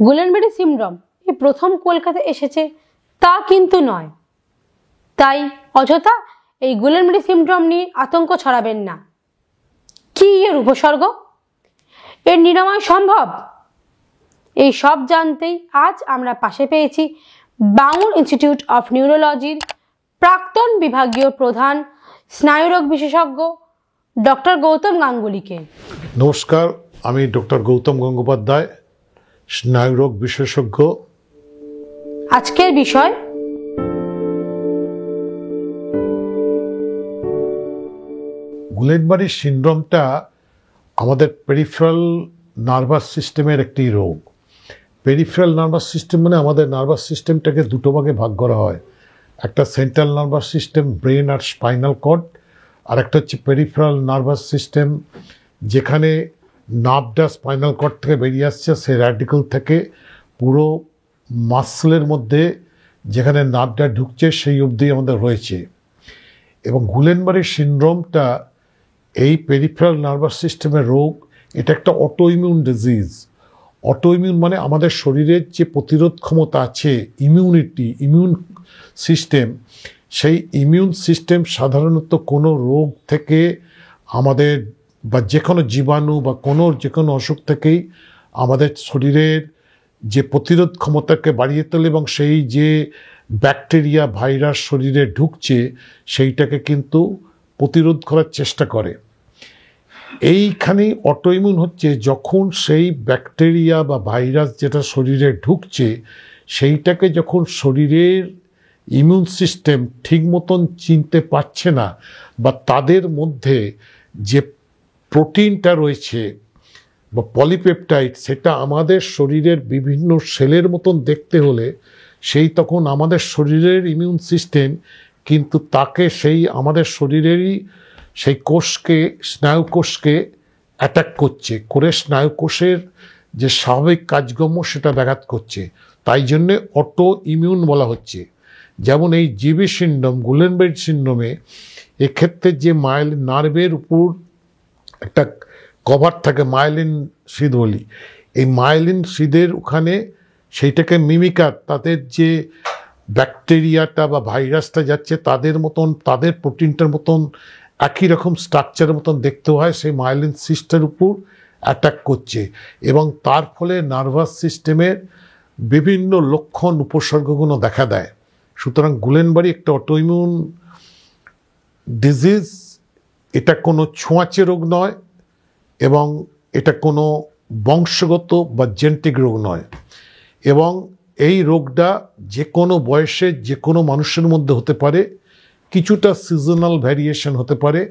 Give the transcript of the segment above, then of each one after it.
গুলেনবারি syndrome এই প্রথম কলকাতায় এসেছে তা কিন্তু নয়। তাই অযথা এই গুলেনবারি সিনড্রোম নিয়ে আতঙ্ক ছড়াবেন না। কি এর উপসর্গ, এর নিরাময় সম্ভব, এই সব জানতেই আজ আমরা পাশে পেয়েছি বাঙুর ইনস্টিটিউট অফ নিউরোলজির প্রাক্তন বিভাগীয় প্রধান স্নায়ুরোগ বিশেষজ্ঞ ডক্টর গৌতম গাঙ্গুলিকে। নমস্কার, আমি ডক্টর গৌতম গঙ্গোপাধ্যায়, স্নায়ুরোগ বিশেষজ্ঞ। আজকের বিষয় গুলেনবারি সিনড্রোমটা আমাদের পেরিফেরাল নার্ভাস সিস্টেমের একটি রোগ। পেরিফেরাল নার্ভাস সিস্টেম মানে আমাদের নার্ভাস সিস্টেমটাকে দুটো ভাগে ভাগ করা হয়। একটা সেন্ট্রাল নার্ভাস সিস্টেম, ব্রেন আর স্পাইনাল কর্ড, আর একটা হচ্ছে পেরিফেরাল নার্ভাস সিস্টেম, যেখানে নার্ভটা স্পাইনাল কর্ড থেকে বেরিয়ে আসছে, সে র্যাডিক্যাল থেকে পুরো মাসলের মধ্যে যেখানে নার্ভটা ঢুকছে সেই অবধি আমাদের রয়েছে। এবং গুলেনবারি সিনড্রোমটা এই পেরিফেরাল নার্ভাস সিস্টেমের রোগ। এটা একটা অটোইমিউন ডিজিজ। অটোইমিউন মানে আমাদের শরীরের যে প্রতিরোধ ক্ষমতা আছে, ইমিউন সিস্টেম, সেই ইমিউন সিস্টেম সাধারণত কোনো রোগ থেকে আমাদের বা যে কোনো জীবাণু বা যে কোনো অসুখ থেকেই আমাদের শরীরের যে প্রতিরোধ ক্ষমতাকে বাড়িয়ে তোলে এবং সেই যে ব্যাকটেরিয়া ভাইরাস শরীরে ঢুকছে সেইটাকে কিন্তু প্রতিরোধ করার চেষ্টা করে। এইখানেই অটোইমিউন হচ্ছে যখন সেই ব্যাকটেরিয়া বা ভাইরাস যেটা শরীরে ঢুকছে সেইটাকে যখন শরীরের ইমিউন সিস্টেম ঠিক মতন চিনতে পারছে না, বা তাদের মধ্যে যে প্রোটিনটা রয়েছে বা পলিপেপটাইড, সেটা আমাদের শরীরের বিভিন্ন সেলের মতন দেখতে হলে সেই তখন আমাদের শরীরের ইমিউন সিস্টেম কিন্তু তাকে সেই আমাদের শরীরেরই সেই কোষকে, স্নায়ুকোষকে অ্যাটাক করছে, করে স্নায়ুকোষের যে স্বাভাবিক কাজকর্ম সেটা ব্যাঘাত করছে। তাই জন্যে অটো ইমিউন বলা হচ্ছে। যেমন এই জিবি সিনড্রোম, গুলেনবারি সিনড্রোমে এক্ষেত্রে যে মাইলিন নার্ভের উপর একটা কভার থাকে, মাইলিন সিদ বলি, এই মাইলিন সিদের ওখানে সেইটাকে মিমিকার, তাদের যে ব্যাকটেরিয়াটা বা ভাইরাসটা যাচ্ছে তাদের মতন, তাদের প্রোটিনটার মতন একই রকম স্ট্রাকচারের মতন দেখতে হয়, সেই মাইলিন সিস্টের উপর অ্যাটাক করছে এবং তার ফলে নার্ভাস সিস্টেমের বিভিন্ন লক্ষণ উপসর্গগুলো দেখা দেয়। সুতরাং গুলেনবারি একটা অটোইমিউন ডিজিজ। এটা কোনো ছোঁয়াচে রোগ নয় এবং এটা কোনো বংশগত বা জেনেটিক রোগ নয়, এবং এই রোগটা যে কোনো বয়সে যে কোনো মানুষের মধ্যে হতে পারে। কিছুটা সিজনাল ভ্যারিয়েশন হতে পারে।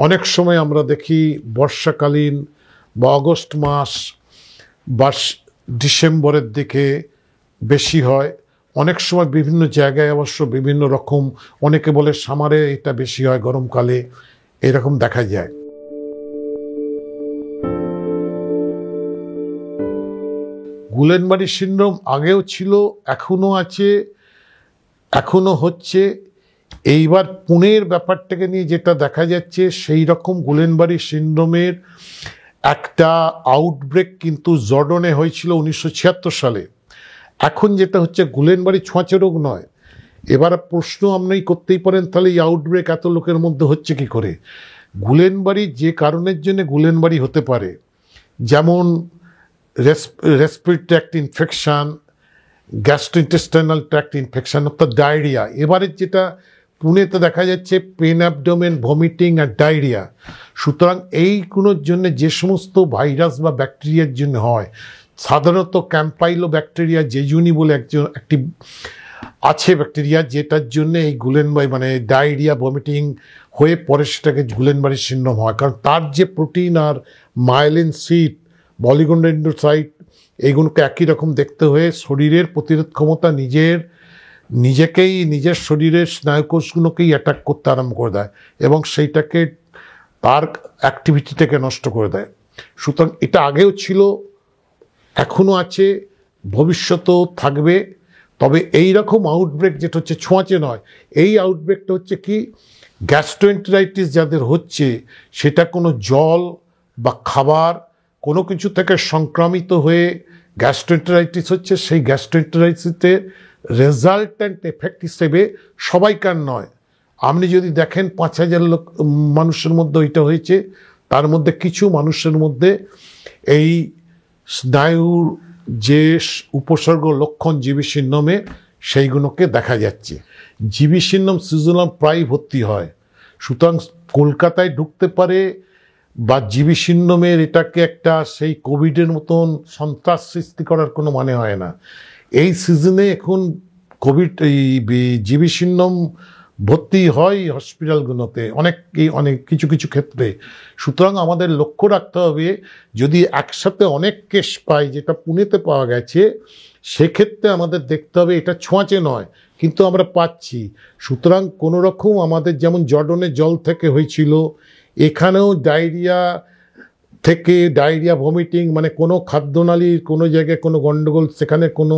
অনেক সময় আমরা দেখি বর্ষাকালীন বা অগস্ট মাস বা ডিসেম্বরের দিকে বেশি হয়। অনেক সময় বিভিন্ন জায়গায় অবশ্য বিভিন্ন রকম, অনেকে বলে সামারে এটা বেশি হয়, গরমকালে এরকম দেখা যায়। গুলেনবারি সিনড্রোম আগেও ছিল, এখনো আছে, এখনো হচ্ছে। এইবার পুনের ব্যাপারটাকে নিয়ে যেটা দেখা যাচ্ছে, সেই রকম গুলেনবারি সিনড্রোমের একটা আউটব্রেক কিন্তু জর্ডনে হয়েছিল 1976 সালে। এখন যেটা হচ্ছে গুলেনবারি ছোঁয়াচে রোগ নয়। এবার প্রশ্ন আপনি করতেই পারেন, তাহলে এই আউটব্রেক এত লোকের মধ্যে হচ্ছে কি করে? গুলেনবারি যে কারণের জন্য গুলেনবারি হতে পারে, যেমন respiratory tract infection, gastrointestinal tract infection, অর্থাৎ ডায়রিয়া। এবারে যেটা পুনেতে দেখা যাচ্ছে পেন অ্যাবডোমেন, ভমিটিং আর ডায়রিয়া। সুতরাং এইগুলোর জন্য যে সমস্ত ভাইরাস বা ব্যাকটেরিয়ার জন্য হয়, সাধারণত ক্যাম্পাইলো ব্যাকটেরিয়া জেজুনি বলে একটি আছে ব্যাকটেরিয়া, যেটার জন্য এই গুলেনবারি মানে ডায়রিয়া, ভমিটিং হয়ে পরে সেটাকে গুলেনবারি সিনড্রোম হয়। কারণ তার যে প্রোটিন আর মাইলিন সিড, অলিগোডেন্ড্রোসাইট, এইগুলোকে একই রকম দেখতে হয়ে শরীরের প্রতিরোধ ক্ষমতা নিজের শরীরের স্নায়ুকোষগুলোকেই অ্যাটাক করতে আরম্ভ করে দেয় এবং সেইটাকে তার অ্যাক্টিভিটিটাকে নষ্ট করে দেয়। সুতরাং এটা আগেও ছিল, এখনও আছে, ভবিষ্যতেও থাকবে। তবে এই রকম আউটব্রেক যেটা হচ্ছে ছোঁয়াচে নয়, এই আউটব্রেকটা হচ্ছে কি, গ্যাস্ট্রোএন্টেরাইটিস যাদের হচ্ছে সেটা কোনো জল বা খাবার, কোনো কিছু থেকে সংক্রামিত হয়ে গ্যাস্ট্রোএন্টেরাইটিস হচ্ছে, সেই গ্যাস্ট্রোএন্টেরাইটিসের রেজাল্ট্যান্ট এফেক্ট হিসেবে সবাইকার নয়। আপনি যদি দেখেন 5,000 লোক মানুষের মধ্যে ওইটা হয়েছে, তার মধ্যে কিছু মানুষের মধ্যে এই স্নায়ুর যে উপসর্গ লক্ষণ জীবশীর্ণমে সেইগুলোকে দেখা যাচ্ছে। জীবশীর্ণম সিজনাল প্রায় ভর্তি হয়, সুতরাং কলকাতায় ঢুকতে পারে বা জীবশীর্ণমের এটাকে একটা সেই কোভিডের মতন সন্ত্রাস সৃষ্টি করার কোনো মানে হয় না। এই সিজনে এখন কোভিড এই জীবশীর্ণম ভর্তি হয় হসপিটালগুলোতে অনেক কিছু কিছু ক্ষেত্রে। সুতরাং আমাদের লক্ষ্য রাখতে হবে, যদি একসাথে অনেক কেস পাই, যেটা পুনেতে পাওয়া গেছে, সেক্ষেত্রে আমাদের দেখতে হবে এটা ছোঁয়াচে নয়, কিন্তু আমরা পাচ্ছি। সুতরাং কোনো রকম আমাদের যেমন জর্ডনের জল থেকে হয়েছিল, এখানেও ডায়রিয়া ভমিটিং, মানে কোনো খাদ্যনালীর কোনো জায়গায় কোনো গণ্ডগোল, সেখানে কোনো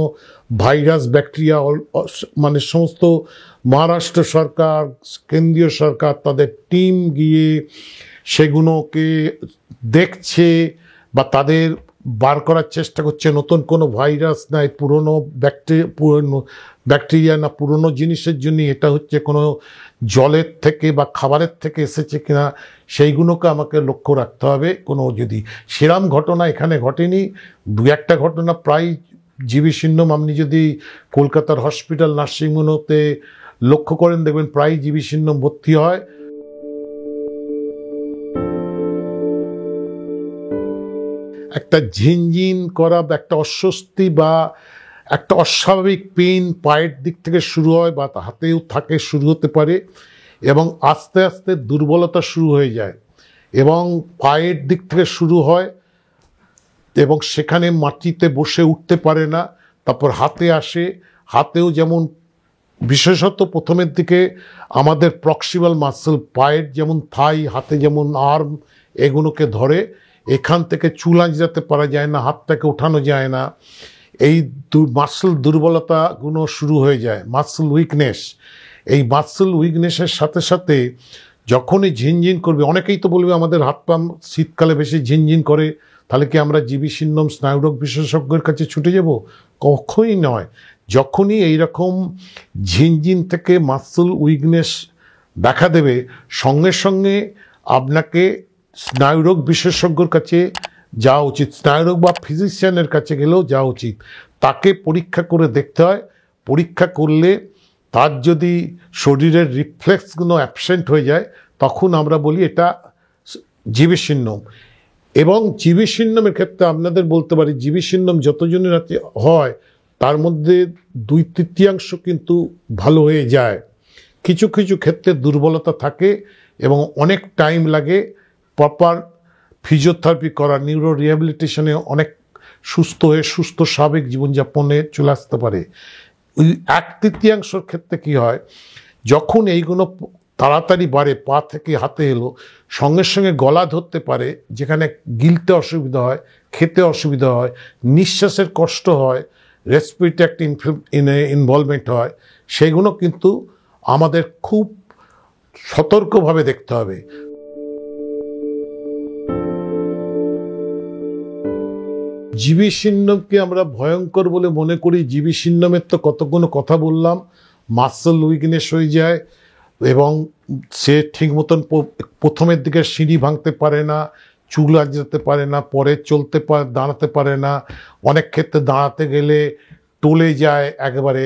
ভাইরাস ব্যাকটেরিয়া, মানে সমস্ত মহারাষ্ট্র সরকার, কেন্দ্রীয় সরকার তাদের টিম গিয়ে সেগুলোকে দেখছে বা তাদের বার করার চেষ্টা করছে নতুন কোনো ভাইরাস নাই পুরনো ব্যাকটেরিয়া না পুরনো জিনিসের জন্য এটা হচ্ছে কোনো জলের থেকে বা খাবারের থেকে এসেছে কিনা, সেইগুলোকে আমাকে লক্ষ্য রাখতে হবে। কোনো যদি সেরাম ঘটনা এখানে ঘটেনি, দু একটা ঘটনা প্রায় জীবশীর্ণম আপনি যদি কলকাতার হসপিটাল নার্সিংহোমতে লক্ষ্য করেন, দেখবেন প্রায় জীবশীর্ণম ভর্তি হয়। একটা ঝিনঝিন করা বা একটা অস্বস্তি বা একটা অস্বাভাবিক পেইন পায়ের দিক থেকে শুরু হয় বা হাতেও থাকে, শুরু হতে পারে, এবং আস্তে আস্তে দুর্বলতা শুরু হয়ে যায় এবং পায়ের দিক থেকে শুরু হয় এবং সেখানে মাটিতে বসে উঠতে পারে না। তারপর হাতে আসে, হাতেও যেমন বিশেষত প্রথমের দিকে আমাদের প্রক্সিমাল মাসল, পায়ের যেমন থাই, হাতে যেমন আর্ম, এগুলোকে ধরে, এখান থেকে চুল আঁচড়াতে পারা যায় না, হাতটাকে ওঠানো যায় না, এই মাসল দুর্বলতাগুলো শুরু হয়ে যায়, মাসল উইকনেস। এই মাসল উইকনেসের সাথে সাথে যখনই ঝিনঝিন করবে, অনেকেই তো বলবে আমাদের হাত পা শীতকালে বেশি ঝিনঝিন করে, তাহলে কি আমরা জীবশীর্ণম স্নায়ুরোগ বিশেষজ্ঞের কাছে ছুটে যাব? কখনই নয়। যখনই এইরকম ঝিনঝিন থেকে মাসল উইকনেস দেখা দেবে, সঙ্গে সঙ্গে আপনাকে স্নায়ুরোগ বিশেষজ্ঞর কাছে যাওয়া উচিত, স্নায়ুরোগ বা ফিজিশিয়ানের কাছে গেলেও যাওয়া উচিত। তাকে পরীক্ষা করে দেখতে হয়। পরীক্ষা করলে তার যদি শরীরের রিফ্লেক্সগুলো অ্যাবসেন্ট হয়ে যায়, তখন আমরা বলি এটা জীবশীর্ণম। এবং জীবশীর্ণমের ক্ষেত্রে আপনাদের বলতে পারি, জীবশীর্ণম যতজনের হাতে হয় তার মধ্যে 2/3 কিন্তু ভালো হয়ে যায়। কিছু কিছু ক্ষেত্রে দুর্বলতা থাকে এবং অনেক টাইম লাগে প্রপার ফিজিওথেরাপি করা, নিউরো রিহ্যাবিলিটেশনে অনেক সুস্থ হয়ে সুস্থ স্বাভাবিক জীবনযাপনে চলে আসতে পারে। ওই 1/3 ক্ষেত্রে কি হয়, যখন এইগুলো তাড়াতাড়ি বাড়ে, পা থেকে হাতে এলো, সঙ্গে সঙ্গে গলা ধরতে পারে, যেখানে গিলতে অসুবিধা হয়, খেতে অসুবিধা হয়, নিঃশ্বাসের কষ্ট হয়, রেসপিরেটরি একটা ইনভলভমেন্ট হয়, সেগুলো কিন্তু আমাদের খুব সতর্কভাবে দেখতে হবে। জীবশীর্ণমকে আমরা ভয়ঙ্কর বলে মনে করি। জীবশীর্ণমের তো কতগুলো কথা বললাম, মাসল উইকনেস হয়ে যায় এবং সে ঠিক মতন প্রথমের দিকে সিঁড়ি ভাঙতে পারে না, চুল আঁচড়াতে পারে না, পরে দাঁড়াতে পারে না, অনেক ক্ষেত্রে দাঁড়াতে গেলে টলে যায় একেবারে।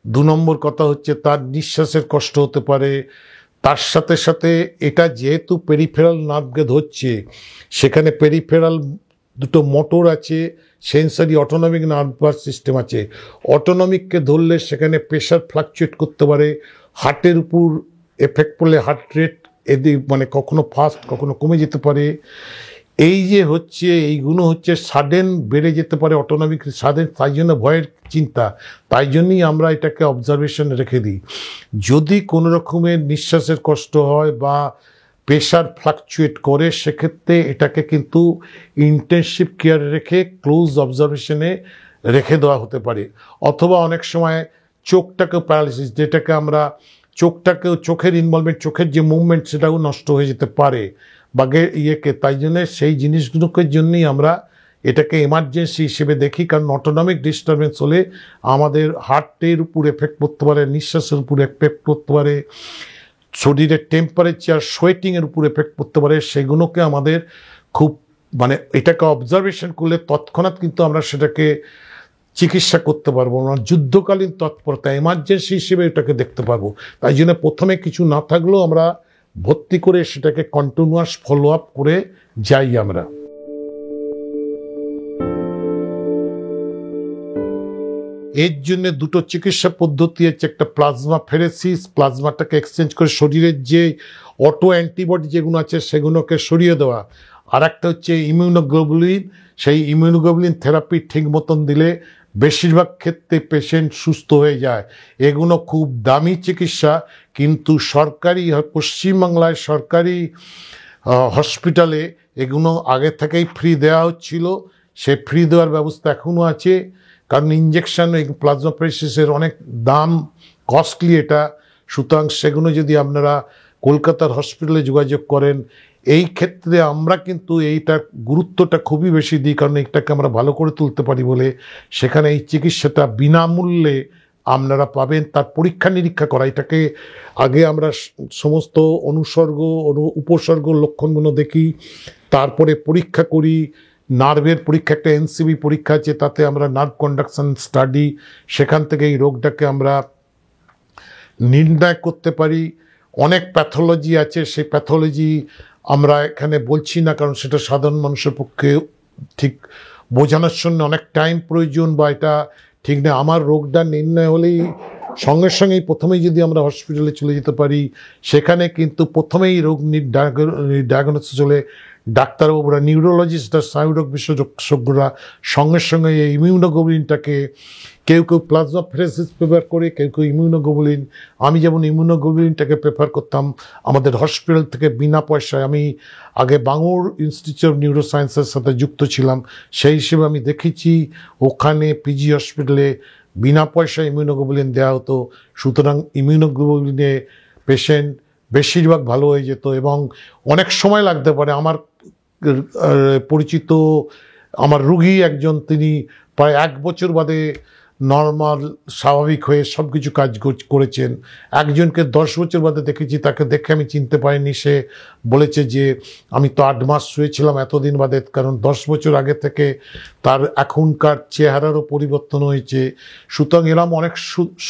2 নম্বর কথা হচ্ছে তার নিঃশ্বাসের কষ্ট হতে পারে। তার সাথে সাথে এটা যেহেতু পেরিফেরাল নার্ভকে ধরছে, সেখানে পেরিফেরাল দুটো মোটর আছে, সেন্সারি অটোনমিক নার্ভাস সিস্টেম আছে। অটোনমিককে ধরলে সেখানে প্রেশার ফ্লাকচুয়েট করতে পারে, হার্টের উপর এফেক্ট পড়লে হার্ট রেট এদিক মানে কখনো ফাস্ট কখনো কমে যেতে পারে। এই যে হচ্ছে এইগুলো হচ্ছে সাডেন বেড়ে যেতে পারে অটোনমিক সাডেন, তাই জন্য ভয়ের চিন্তা, তাই জন্যই আমরা এটাকে অবজারভেশনে রেখে দিই। যদি কোনো রকমের নিঃশ্বাসের কষ্ট হয় বা প্রেশার ফ্লাকচুয়েট করে, সেক্ষেত্রে এটাকে কিন্তু ইন্টেনসিভ কেয়ারে রেখে ক্লোজ অবজারভেশনে রেখে দেওয়া হতে পারে। অথবা অনেক সময় চোখটাকেও প্যারালিসিস, যেটাকে আমরা চোখের ইনভলভমেন্ট, চোখের যে মুভমেন্ট সেটাও নষ্ট হয়ে যেতে পারে, বাগের ইয়েকে, তাই জন্য সেই জিনিসগুলোকে জন্যই আমরা এটাকে এমার্জেন্সি হিসেবে দেখি। কারণ অটোনমিক ডিস্টারবেন্স হলে আমাদের হার্টের উপর এফেক্ট করতে পারে, নিঃশ্বাসের উপর এফেক্ট করতে পারে, শরীরের টেম্পারেচার সোয়েটিংয়ের উপর এফেক্ট করতে পারে। সেগুলোকে আমাদের খুব এটাকে অবজারভেশন করলে তৎক্ষণাৎ কিন্তু আমরা সেটাকে চিকিৎসা করতে পারবো না। যুদ্ধকালীন তৎপরতা এমার্জেন্সি হিসেবে এটাকে দেখতে পারবো। তাই জন্য প্রথমে কিছু না থাকলেও আমরা ভর্তি করে সেটাকে কন্টিনিউয়াস ফলো আপ করে যাই আমরা। এর জন্য দুটো চিকিৎসা পদ্ধতি আছে, একটা প্লাজমা ফেরেসিস, প্লাজমাটাকে এক্সচেঞ্জ করে শরীরের যে অটো অ্যান্টিবডি যেগুলো আছে সেগুলোকে সরিয়ে দেওয়া, আর একটা হচ্ছে ইমিউনোগ্লোবুলিন। সেই ইমিউনোগ্লোবুলিন থেরাপি ঠিক মতন দিলে বেশিরভাগ ক্ষেত্রে পেশেন্ট সুস্থ হয়ে যায়। এগুলো খুব দামি চিকিৎসা, কিন্তু সরকারি পশ্চিমবাংলায় সরকারি হসপিটালে এগুলো আগে থেকেই ফ্রি দেওয়া হচ্ছিল। সে ফ্রি দেওয়ার ব্যবস্থা এখনও আছে, কারণ ইঞ্জেকশন এই প্লাজমা ফেরেসিসের অনেক দাম, কস্টলি এটা। সুতরাং সেগুলো যদি আপনারা কলকাতার হসপিটালে যোগাযোগ করেন, এই ক্ষেত্রে আমরা কিন্তু এইটার গুরুত্বটা খুবই বেশি দিই, কারণ এইটাকে আমরা ভালো করে তুলতে পারি বলে সেখানে এই চিকিৎসাটা বিনামূল্যে আপনারা পাবেন। তার পরীক্ষা নিরীক্ষা করা, এটাকে আগে আমরা সমস্ত অনুসর্গ উপসর্গ লক্ষণগুলো দেখি, তারপরে পরীক্ষা করি। নার্ভের পরীক্ষা, একটা এনসিবি পরীক্ষা আছে, তাতে আমরা নার্ভ কন্ডাকশন স্টাডি, সেখান থেকে এই রোগটাকে আমরা নির্ণয় করতে পারি। অনেক প্যাথোলজি আছে, সেই প্যাথোলজি আমরা এখানে বলছি না, কারণ সেটা সাধারণ মানুষের পক্ষে ঠিক বোঝানোর জন্য অনেক টাইম প্রয়োজন, বা এটা ঠিক না। আমার রোগটা নির্ণয় হলেই সঙ্গে সঙ্গেই প্রথমেই যদি আমরা হসপিটালে চলে যেতে পারি, সেখানে কিন্তু প্রথমেই রোগ ডায়াগনোসিস হলে ডাক্তারবাবুরা, নিউরোলজিস্টরা, স্নায়ুরোগ বিশেষজ্ঞরা সঙ্গে সঙ্গে এই ইমিউনোগ্লোবুলিনটাকে, কেউ কেউ প্লাজমা ফেরেসিস প্রেফার করে, কেউ কেউ ইমিউনোগ্লোবুলিন। আমি যেমন ইমিউনোগ্লোবুলিনটাকে প্রেফার করতাম আমাদের হসপিটাল থেকে বিনা পয়সায়। আমি আগে বাঙুর ইনস্টিটিউট অফ নিউরোসায়েন্সের সাথে যুক্ত ছিলাম, সেই হিসেবে আমি দেখেছি ওখানে পিজি হসপিটালে বিনা পয়সায় ইমিউনোগ্লোবুলিন দেওয়া হতো। সুতরাং ইমিউনোগ্লোবুলিনে পেশেন্ট বেশিরভাগ ভালো হয়ে যেত, এবং অনেক সময় লাগতে পারে। আমার পরিচিত আমার রুগী একজন, তিনি প্রায় 1 বছর বাদে নর্মাল স্বাভাবিক হয়ে সব কিছু কাজ করেছেন। একজনকে 10 বছর বাদে দেখেছি, তাকে দেখে আমি চিনতে পারিনি। সে বলেছে যে আমি তো 8 মাস শুয়েছিলাম এতদিন বাদে, কারণ 10 বছর আগে থেকে তার এখনকার চেহারারও পরিবর্তন হয়েছে। সুতরাং এরম অনেক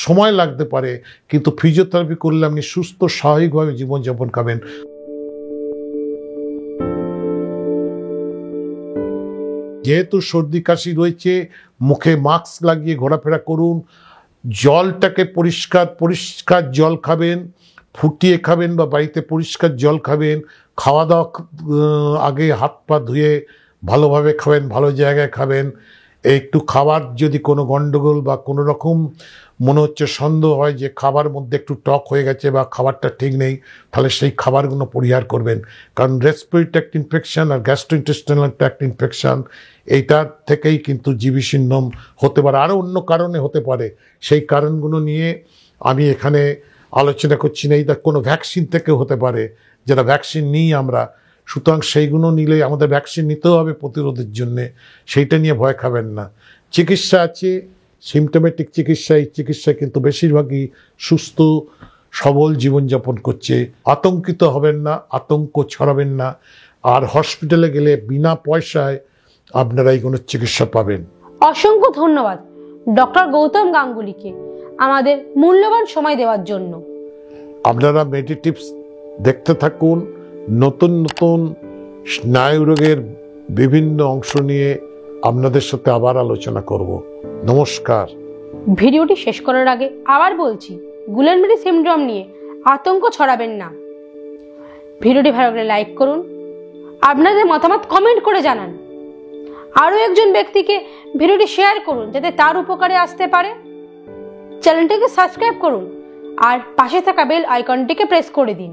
সময় লাগতে পারে, কিন্তু ফিজিওথেরাপি করলে আপনি সুস্থ স্বাভাবিকভাবে জীবনযাপন করবেন। যেহেতু সর্দি কাশি রয়েছে, মুখে মাস্ক লাগিয়ে ঘোরাফেরা করুন। জলটাকে পরিষ্কার জল খাবেন, ফুটিয়ে খাবেন বা বাড়িতে পরিষ্কার জল খাবেন। খাওয়া দাওয়া আগে হাত পা ধুয়ে ভালোভাবে খাবেন, ভালো জায়গায় খাবেন। একটু খাবার যদি কোনো গন্ডগোল বা কোনো রকম মনে হচ্ছে সন্দেহ হয় যে খাবার মধ্যে একটু টক হয়ে গেছে বা খাবারটা ঠিক নেই, তাহলে সেই খাবারগুলো পরিহার করবেন। কারণ রেসপিরেটরি ট্র্যাক্ট ইনফেকশন আর গ্যাস্ট্রোইন্টেস্টাইনাল ট্র্যাক্ট ইনফেকশন, এইটার থেকেই কিন্তু জিভি সিন্ড্রোম হতে পারে, আরও অন্য কারণে হতে পারে। সেই কারণগুলো নিয়ে আমি এখানে আলোচনা করছি না। এইটা কোনো ভ্যাকসিন থেকে হতে পারে, যারা ভ্যাকসিন নিই আমরা। সুতরাং সেইগুলো নিলে আমাদের ভ্যাকসিন নিতেও হবে প্রতিরোধের জন্যে, সেইটা নিয়ে ভয় খাবেন না। চিকিৎসা আছে, সিমটোমেটিক চিকিৎসা। এই চিকিৎসায় কিন্তু বেশিরভাগই সুস্থ সবল জীবনযাপন করছে। আতঙ্কিত হবেন না, আতঙ্ক ছড়াবেন না। আর হসপিটালে গেলে বিনা পয়সায় আপনারা এইগুলোর চিকিৎসা পাবেন। অসংখ্য ধন্যবাদ ডক্টর গৌতম গাঙ্গুলিকে আমাদের মূল্যবান সময় দেওয়ার জন্য। আপনারা মেডিটিভস দেখতে থাকুন। নতুন নতুন স্নায়ুরোগের বিভিন্ন অংশ নিয়ে আপনাদের সাথে আবার আলোচনা করব। নমস্কার। ভিডিওটি শেষ করার আগে আবার বলছি, গুলেনবেরি সিনড্রোম নিয়ে আতঙ্ক ছড়াবেন না। ভিডিওটি ভালো লাগলে লাইক করুন, আপনাদের মতামত কমেন্ট করে জানান। আরও একজন ব্যক্তিকে ভিডিওটি শেয়ার করুন যাতে তার উপকারে আসতে পারে। চ্যানেলটিকে সাবস্ক্রাইব করুন আর পাশে থাকা বেল আইকনটিকে প্রেস করে দিন।